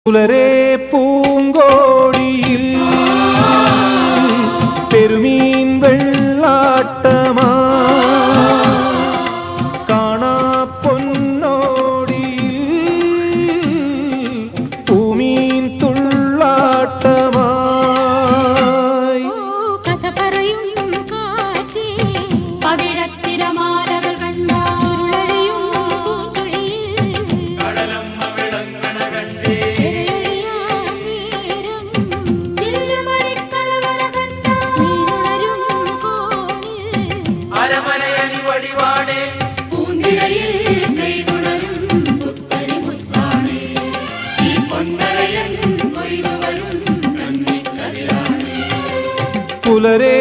പുലരേ പൂങ്കോടിയിൽ പെരുമീൻ വെള്ളാട്ടമാ കാണാ പൊന്നോടിയിൽ പൂമീൻ തുള്ളാട്ടമായി കഥ പറയും കാറ്റേ പവിഴത്തിരമാലകൾ കണ്ട ചുരുളഴിയും പൂഞ്ചൊഴിയിൽ കടലമ്മ വിളങ്ങണ കണ്ടേ ചില്ലുമണിക്കലവറ കണ്ട മീനുണരും കോണിൽ അരമനയണി വടിവാടേ പൂന്തിരയിൽ നെയ്തുണരും പുത്തരി മുത്താണേ ഈ പൊന്നരയൻ കൊയ്തു വരും കന്നിക്കതിരാണേ പുലരേ